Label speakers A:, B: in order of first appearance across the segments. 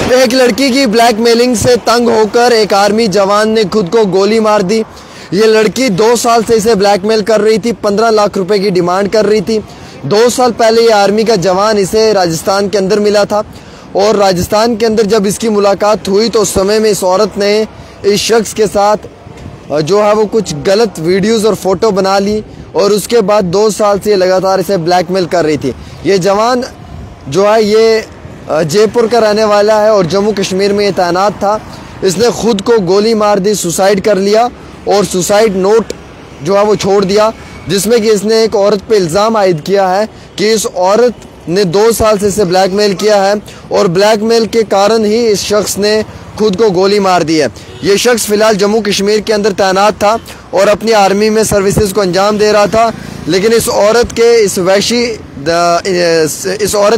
A: एक लड़की की ब्लैकमेलिंग से तंग होकर एक आर्मी जवान ने खुद को गोली मार दी। ये लड़की 2 साल से इसे ब्लैकमेल कर रही थी, 15 लाख रुपए की डिमांड कर रही थी। 2 साल पहले ये आर्मी का जवान इसे राजस्थान के अंदर मिला था और राजस्थान के अंदर जब इसकी मुलाकात हुई तो उस समय में इस औरत ने इस शख्स के साथ जो है वो कुछ गलत वीडियोस और फोटो बना ली और उसके बाद 2 साल से लगातार इसे ब्लैकमेल कर रही थी। ये जवान जो है ये जयपुर का रहने वाला है और जम्मू कश्मीर में ये तैनात था। इसने खुद को गोली मार दी, सुसाइड कर लिया और सुसाइड नोट जो है वो छोड़ दिया, जिसमें कि इसने एक औरत पे इल्ज़ाम आयद किया है कि इस औरत ने 2 साल से इसे ब्लैकमेल किया है और ब्लैकमेल के कारण ही इस शख्स ने खुद को गोली मार दी है। ये शख्स फ़िलहाल जम्मू कश्मीर के अंदर तैनात था और अपनी आर्मी में सर्विसेज को अंजाम दे रहा था, लेकिन इस औरत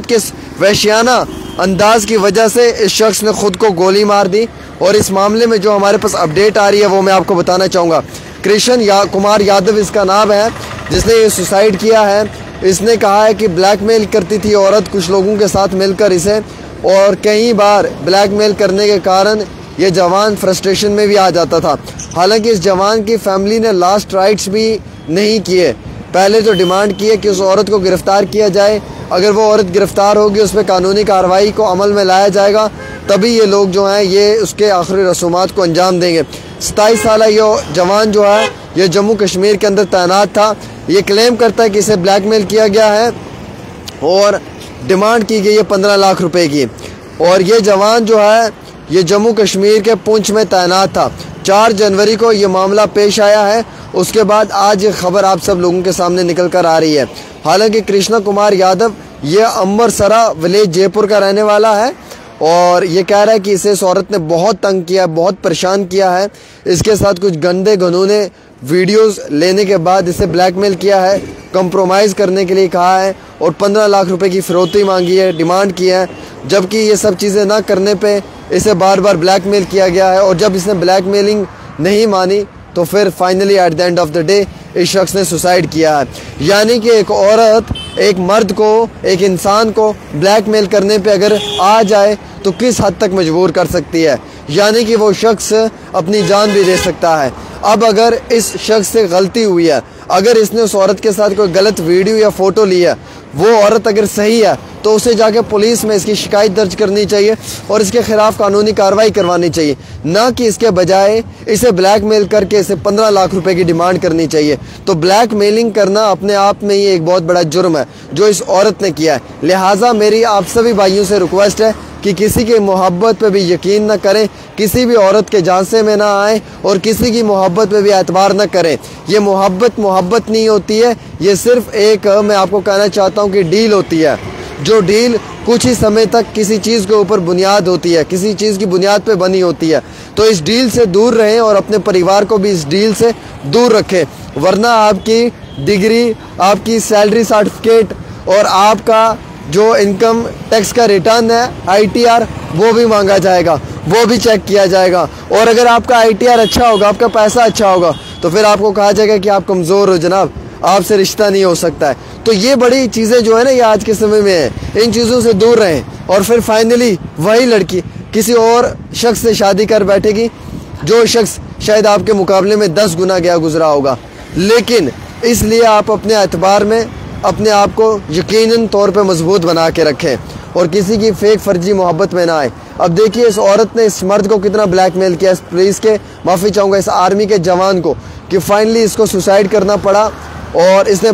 A: के वहशियाना अंदाज की वजह से इस शख्स ने खुद को गोली मार दी। और इस मामले में जो हमारे पास अपडेट आ रही है वो मैं आपको बताना चाहूँगा। कृष्ण कुमार यादव इसका नाम है, जिसने ये सुसाइड किया है। इसने कहा है कि ब्लैकमेल करती थी औरत कुछ लोगों के साथ मिलकर इसे, और कई बार ब्लैकमेल करने के कारण ये जवान फ्रस्ट्रेशन में भी आ जाता था। हालांकि इस जवान की फैमिली ने लास्ट राइट्स भी नहीं किए, पहले तो डिमांड की है कि उस औरत को गिरफ्तार किया जाए। अगर वो औरत गिरफ्तार होगी, उस पर कानूनी कार्रवाई को अमल में लाया जाएगा, तभी ये लोग जो हैं ये उसके आखिरी रसूमात को अंजाम देंगे। 27 साल ये जवान जो है ये जम्मू कश्मीर के अंदर तैनात था। ये क्लेम करता है कि इसे ब्लैकमेल किया गया है और डिमांड की गई है 15 लाख रुपए की। और ये जवान जो है ये जम्मू कश्मीर के पुंछ में तैनात था। 4 जनवरी को ये मामला पेश आया है। उसके बाद आज ये खबर आप सब लोगों के सामने निकल कर आ रही है। हालांकि कृष्ण कुमार यादव ये अम्बरसरा विलेज जयपुर का रहने वाला है और ये कह रहा है कि इसे इस औरत ने बहुत तंग किया, बहुत परेशान किया है। इसके साथ कुछ गंदे घनूने वीडियोस लेने के बाद इसे ब्लैकमेल किया है, कंप्रोमाइज़ करने के लिए कहा है और 15 लाख रुपए की फिरौती मांगी है, डिमांड की है। जबकि ये सब चीज़ें ना करने पे इसे बार बार ब्लैकमेल किया गया है और जब इसने ब्लैकमेलिंग नहीं मानी तो फिर finally at the end of the day इस शख्स ने सुसाइड किया है। यानी कि एक औरत एक मर्द को, एक इंसान को ब्लैकमेल करने पे अगर आ जाए तो किस हद तक मजबूर कर सकती है, यानी कि वो शख्स अपनी जान भी दे सकता है। अब अगर इस शख्स से गलती हुई है, अगर इसने उस औरत के साथ कोई गलत वीडियो या फोटो ली है, वो औरत अगर सही है तो उसे जाके पुलिस में इसकी शिकायत दर्ज करनी चाहिए और इसके खिलाफ कानूनी कार्रवाई करवानी चाहिए, ना कि इसके बजाय इसे ब्लैकमेल करके इसे 15 लाख रुपए की डिमांड करनी चाहिए। तो ब्लैकमेलिंग करना अपने आप में ही एक बहुत बड़ा जुर्म है जो इस औरत ने किया है। लिहाजा मेरी आप सभी भाइयों से रिक्वेस्ट है कि किसी की मोहब्बत पे भी यकीन न करें, किसी भी औरत के झांसे में ना आए और किसी की मोहब्बत पे भी एतबार न करें। ये मोहब्बत नहीं होती है, ये सिर्फ एक मैं आपको कहना चाहता हूँ कि डील होती है, जो डील कुछ ही समय तक किसी चीज़ के ऊपर बुनियाद होती है, किसी चीज़ की बुनियाद पे बनी होती है। तो इस डील से दूर रहें और अपने परिवार को भी इस डील से दूर रखें, वरना आपकी डिग्री, आपकी सैलरी सर्टिफिकेट और आपका जो इनकम टैक्स का रिटर्न है ITR वो भी मांगा जाएगा, वो भी चेक किया जाएगा। और अगर आपका ITR अच्छा होगा, आपका पैसा अच्छा होगा, तो फिर आपको कहा जाएगा कि आप कमज़ोर हो जनाब, आपसे रिश्ता नहीं हो सकता है। तो ये बड़ी चीज़ें जो है ना ये आज के समय में है, इन चीज़ों से दूर रहें। और फिर फाइनली वही लड़की किसी और शख्स से शादी कर बैठेगी, जो शख्स शायद आपके मुकाबले में 10 गुना गया गुजरा होगा, लेकिन इसलिए आप अपने एतबार में अपने आप को यकीनन तौर पे मजबूत बना के रखें और किसी की फेक फर्जी मोहब्बत में ना आए। अब देखिए इस औरत ने इस मर्द को कितना ब्लैकमेल किया, इस पुलिस के माफ़ी चाहूँगा इस आर्मी के जवान को, कि फाइनली इसको सुसाइड करना पड़ा। और इसने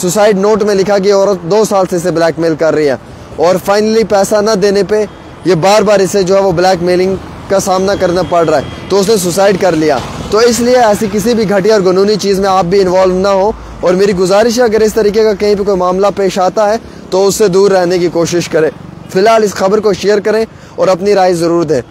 A: सुसाइड नोट में लिखा कि औरत 2 साल से इसे ब्लैकमेल कर रही है और फाइनली पैसा ना देने पे ये बार बार इसे जो है वो ब्लैकमेलिंग का सामना करना पड़ रहा है, तो उसने सुसाइड कर लिया। तो इसलिए ऐसी किसी भी घटिया और कानूनी चीज़ में आप भी इन्वॉल्व ना हो। और मेरी गुजारिश है अगर इस तरीके का कहीं पे कोई मामला पेश आता है तो उससे दूर रहने की कोशिश करें। फिलहाल इस खबर को शेयर करें और अपनी राय ज़रूर दें।